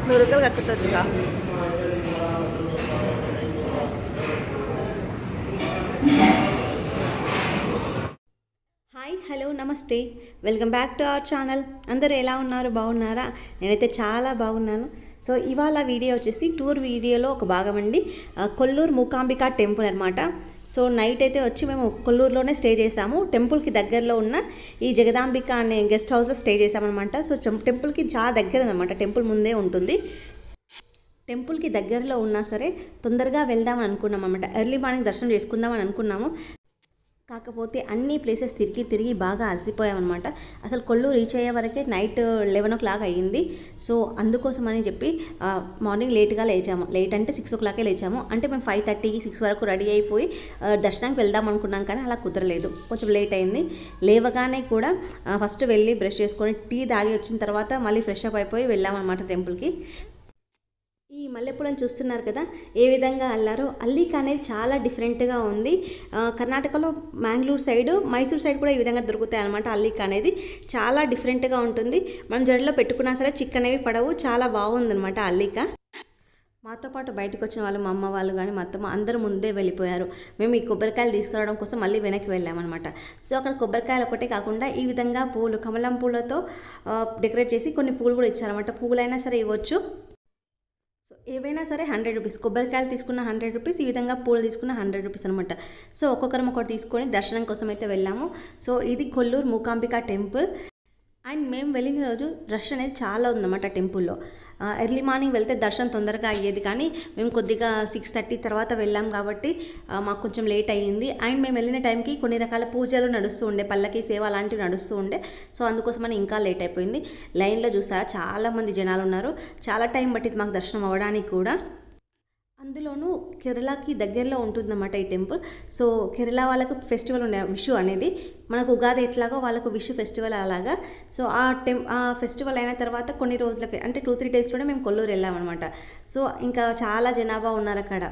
నురుగలు కక్కుతుందిగా. Hi, hello, నమస్తే, welcome back to our channel. అందరూ ఎలా ఉన్నారు? బాగున్నారా? నేనైతే చాలా బాగున్నాను. సో ఇవాళ వీడియో వచ్చేసి టూర్ వీడియోలో ఒక భాగం అండి. కొల్లూరు మూకాంబిక టెంపుల్ అనమాట. సో నైట్ అయితే వచ్చి మేము కొల్లూరులోనే స్టే చేసాము. టెంపుల్కి దగ్గరలో ఉన్న ఈ జగదాంబిక అనే గెస్ట్ హౌస్లో స్టే చేసామన్నమాట. సో టెంపుల్కి చాలా దగ్గర అనమాట, టెంపుల్ ముందే ఉంటుంది. టెంపుల్కి దగ్గరలో ఉన్నా సరే తొందరగా వెళ్దామని అనుకున్నాం అన్నమాట. ఎర్లీ మార్నింగ్ దర్శనం చేసుకుందామని అనుకున్నాము. కాకపోతే అన్ని ప్లేసెస్ తిరిగి బాగా అలసిపోయామన్నమాట. అసలు కొల్లూరు రీచ్ అయ్యే వరకే నైట్ 11 o'clock అయ్యింది. సో అందుకోసం అని చెప్పి మార్నింగ్ లేట్గా లేచాము. లేట్ అంటే 6 o'clock లేచాము. అంటే మేము 5:30, 6 వరకు రెడీ అయిపోయి దర్శనానికి వెళ్దాం అనుకున్నాం, కానీ అలా కుదరలేదు, కొంచెం లేట్ అయింది. లేవగానే కూడా ఫస్ట్ వెళ్ళి బ్రష్ చేసుకొని టీ తాగి వచ్చిన తర్వాత మళ్ళీ ఫ్రెష్ అప్ అయిపోయి వెళ్ళామన్నమాట టెంపుల్కి. ఈ మల్లెపూలను చూస్తున్నారు కదా, ఏ విధంగా అల్లారో. అల్లిక అనేది చాలా డిఫరెంట్గా ఉంది. కర్ణాటకలో మ్యాంగ్లూర్ సైడ్, మైసూర్ సైడ్ కూడా ఈ విధంగా దొరుకుతాయి అనమాట. అల్లిక అనేది చాలా డిఫరెంట్గా ఉంటుంది. మనం జడలో పెట్టుకున్నా సరే చిక్కనేవి పడవు. చాలా బాగుందనమాట అల్లిక. మాతో పాటు బయటకు వచ్చిన వాళ్ళు, మా అమ్మ వాళ్ళు కానీ మా అత్తమ్మ అందరూ ముందే వెళ్ళిపోయారు. మేము ఈ కొబ్బరికాయలు తీసుకురావడం కోసం మళ్ళీ వెనక్కి వెళ్ళామన్నమాట. సో అక్కడ కొబ్బరికాయలు ఒకటే కాకుండా ఈ విధంగా పూలు, కమలం పూలతో డెకరేట్ చేసి కొన్ని పూలు కూడా ఇచ్చారన్నమాట. పూలైనా సరే ఇవ్వచ్చు. సో ఏవైనా సరే 100 రూపీస్. కొబ్బరికాయలు తీసుకున్న 100 రూపీస్, ఈ విధంగా పూలు తీసుకున్న 100 రూపీస్ అనమాట. సో ఒక్కొక్కరం ఒకటి తీసుకొని దర్శనం కోసం అయితే వెళ్ళాము. సో ఇది కొల్లూరు మూకాంబిక టెంపుల్. అండ్ మేము వెళ్ళిన రోజు రష్ అనేది చాలా ఉందన్నమాట టెంపుల్లో. ఎర్లీ మార్నింగ్ వెళ్తే దర్శనం తొందరగా అయ్యేది, కానీ మేము కొద్దిగా 6:30 తర్వాత వెళ్ళాం కాబట్టి మాకు కొంచెం లేట్ అయ్యింది. అండ్ మేము వెళ్ళిన టైంకి కొన్ని రకాల పూజలు నడుస్తూ ఉండే, పల్లకి సేవ అలాంటివి నడుస్తూ ఉండే. సో అందుకోసమని ఇంకా లేట్ అయిపోయింది. లైన్లో చూసారా చాలామంది జనాలు ఉన్నారు. చాలా టైం పట్టింది మాకు దర్శనం అవ్వడానికి కూడా. అందులోనూ కేరళకి దగ్గరలో ఉంటుందన్నమాట ఈ టెంపుల్. సో కేరళ వాళ్ళకు ఫెస్టివల్ ఉండే విషు అనేది, మనకు ఉగాది ఎట్లాగో వాళ్ళకు విషు ఫెస్టివల్ అలాగా. సో ఆ ఫెస్టివల్ అయిన తర్వాత కొన్ని రోజులకి, అంటే 2-3 డేస్లోనే మేము కొల్లూరు వెళ్ళామన్నమాట. సో ఇంకా చాలా జనాభా ఉన్నారు అక్కడ.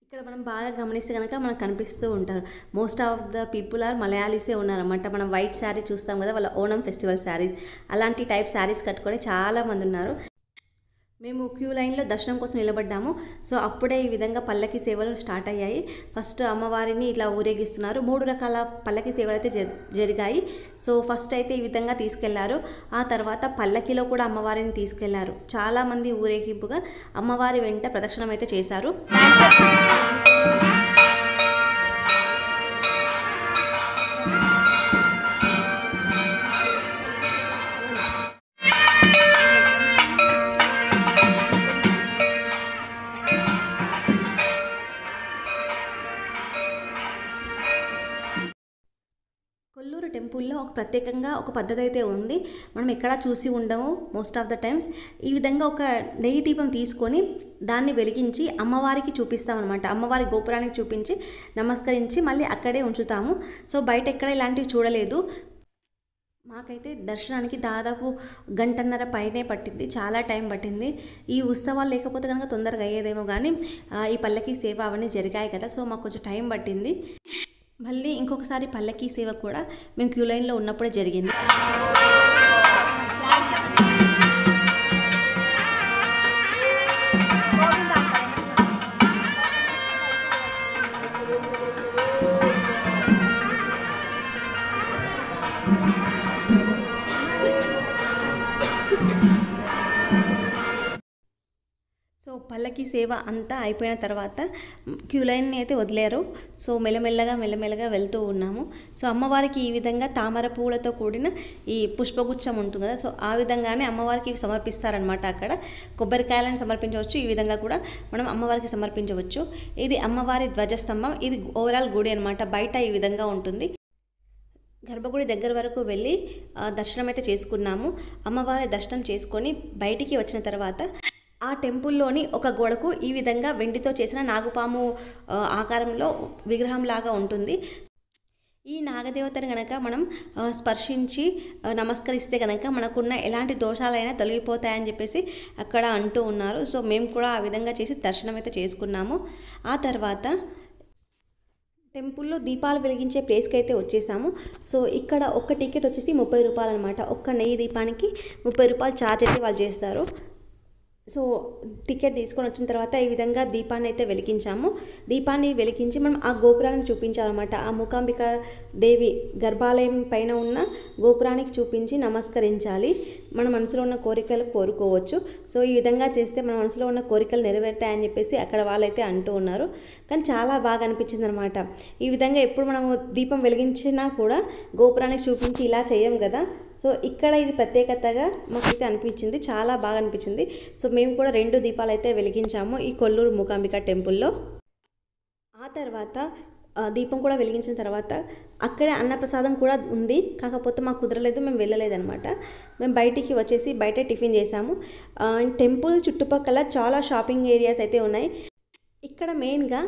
ఇక్కడ మనం బాగా గమనిస్తే కనుక మనకు కనిపిస్తూ ఉంటారు. Most of the people are మలయాళీసే ఉన్నారన్నమాట. మనం వైట్ శారీ చూస్తాం కదా, వాళ్ళ ఓనం ఫెస్టివల్ శారీస్, అలాంటి టైప్ శారీస్ కట్టుకొని చాలామంది ఉన్నారు. మేము క్యూ లైన్లో దర్శనం కోసం నిలబడ్డాము. సో అప్పుడే ఈ విధంగా పల్లకి సేవలు స్టార్ట్ అయ్యాయి. ఫస్ట్ అమ్మవారిని ఇట్లా ఊరేగిస్తున్నారు. 3 రకాల పల్లకి సేవలు అయితే జరిగాయి. సో ఫస్ట్ అయితే ఈ విధంగా తీసుకెళ్లారు. ఆ తర్వాత పల్లకిలో కూడా అమ్మవారిని తీసుకెళ్లారు. చాలామంది ఊరేగింపుగా అమ్మవారి వెంట ప్రదక్షిణం అయితే చేశారు. కొల్లూరు టెంపుల్లో ప్రత్యేకంగా ఒక పద్ధతి అయితే ఉంది. మనం ఎక్కడా చూసి ఉండము మోస్ట్ ఆఫ్ ద టైమ్స్. ఈ విధంగా ఒక నెయ్యి దీపం తీసుకొని దాన్ని వెలిగించి అమ్మవారికి చూపిస్తామన్నమాట. అమ్మవారి గోపురానికి చూపించి నమస్కరించి మళ్ళీ అక్కడే ఉంచుతాము. సో బయట ఎక్కడ ఇలాంటివి చూడలేదు. మాకైతే దర్శనానికి దాదాపు 1.5 గంట పైనే పట్టింది, చాలా టైం పట్టింది. ఈ ఉత్సవాలు లేకపోతే కనుక తొందరగా అయ్యేదేమో, కానీ ఈ పల్లకి సేవ అవన్నీ జరిగాయి కదా, సో మాకు కొంచెం టైం పట్టింది. మళ్ళీ ఇంకొకసారి పల్లకీ సేవ కూడా మేము క్యూ లైన్లో ఉన్నప్పుడే జరిగింది. సో పల్లకి సేవ అంతా అయిపోయిన తర్వాత క్యూ లైన్ని అయితే వదిలేరు. సో మెల్లమెల్లగా వెళ్తూ ఉన్నాము. సో అమ్మవారికి ఈ విధంగా తామర పూలతో కూడిన ఈ పుష్పగుచ్చం ఉంటుంది కదా, సో ఆ విధంగానే అమ్మవారికి సమర్పిస్తారనమాట. అక్కడ కొబ్బరికాయలను సమర్పించవచ్చు, ఈ విధంగా కూడా మనం అమ్మవారికి సమర్పించవచ్చు. ఇది అమ్మవారి ధ్వజస్తంభం. ఇది ఓవరాల్ గుడి అనమాట. బయట ఈ విధంగా ఉంటుంది. గర్భగుడి దగ్గర వరకు వెళ్ళి దర్శనం అయితే చేసుకున్నాము. అమ్మవారి దర్శనం చేసుకొని బయటికి వచ్చిన తర్వాత ఆ టెంపుల్లోని ఒక గోడకు ఈ విధంగా వెండితో చేసిన నాగుపాము ఆకారంలో విగ్రహం లాగా ఉంటుంది. ఈ నాగదేవతని గనక మనం స్పర్శించి నమస్కరిస్తే కనుక మనకున్న ఎలాంటి దోషాలైనా తొలగిపోతాయని చెప్పేసి అక్కడ అంటూ ఉన్నారు. సో మేము కూడా ఆ విధంగా చేసి దర్శనం అయితే చేసుకున్నాము. ఆ తర్వాత టెంపుల్లో దీపాలు వెలిగించే ప్లేస్కి అయితే వచ్చేసాము. సో ఇక్కడ ఒక్క టికెట్ వచ్చేసి 30 రూపాయలు అనమాట. ఒక్క నెయ్యి దీపానికి 30 రూపాయలు ఛార్జ్ అయితే వాళ్ళు చేస్తారు. సో టికెట్ తీసుకొని వచ్చిన తర్వాత ఈ విధంగా దీపాన్ని అయితే వెలిగించాము. దీపాన్ని వెలిగించి మనం ఆ గోపురానికి చూపించాలన్నమాట. ఆ మూకాంబిక దేవి గర్భాలయం పైన ఉన్న గోపురానికి చూపించి నమస్కరించాలి. మన మనసులో ఉన్న కోరికలు కోరుకోవచ్చు. సో ఈ విధంగా చేస్తే మన మనసులో ఉన్న కోరికలు నెరవేరుతాయని చెప్పేసి అక్కడ వాళ్ళైతే అంటూ ఉన్నారు. కానీ చాలా బాగా అనిపించింది అనమాట. ఈ విధంగా ఎప్పుడు మనము దీపం వెలిగించినా కూడా గోపురానికి చూపించి ఇలా చేయం కదా. సో ఇక్కడ ఇది ప్రత్యేకతగా మాకైతే అనిపించింది, చాలా బాగా అనిపించింది. సో మేము కూడా 2 దీపాలు అయితే వెలిగించాము ఈ కొల్లూరు మూకాంబిక టెంపుల్లో. ఆ తర్వాత దీపం కూడా వెలిగించిన తర్వాత అక్కడే అన్నప్రసాదం కూడా ఉంది. కాకపోతే మాకు కుదరలేదు, మేము వెళ్ళలేదన్నమాట. మేము బయటికి వచ్చేసి బయట టిఫిన్ చేసాము. టెంపుల్ చుట్టుపక్కల చాలా షాపింగ్ ఏరియాస్ అయితే ఉన్నాయి. ఇక్కడ మెయిన్గా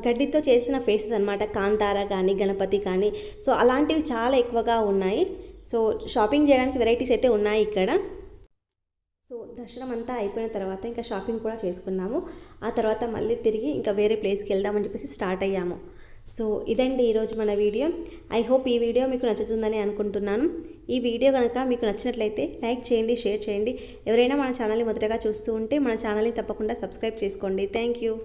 గడ్డితో చేసిన ఫేసెస్ అనమాట. కాంతార కానీ గణపతి కానీ సో అలాంటివి చాలా ఎక్కువగా ఉన్నాయి. సో షాపింగ్ చేయడానికి వెరైటీస్ అయితే ఉన్నాయి ఇక్కడ. సో దర్శనం అంతా అయిపోయిన తర్వాత ఇంకా షాపింగ్ కూడా చేసుకున్నాము. ఆ తర్వాత మళ్ళీ తిరిగి ఇంకా వేరే ప్లేస్కి వెళ్దామని చెప్పేసి స్టార్ట్ అయ్యాము. సో ఇదండి ఈరోజు మన వీడియో. ఐ హోప్ ఈ వీడియో మీకు నచ్చుతుందని అనుకుంటున్నాను. ఈ వీడియో కనుక మీకు నచ్చినట్లయితే లైక్ చేయండి, షేర్ చేయండి. ఎవరైనా మన ఛానల్ని మొదటగా చూస్తూ ఉంటే మన ఛానల్ని తప్పకుండా సబ్స్క్రైబ్ చేసుకోండి. Thank you.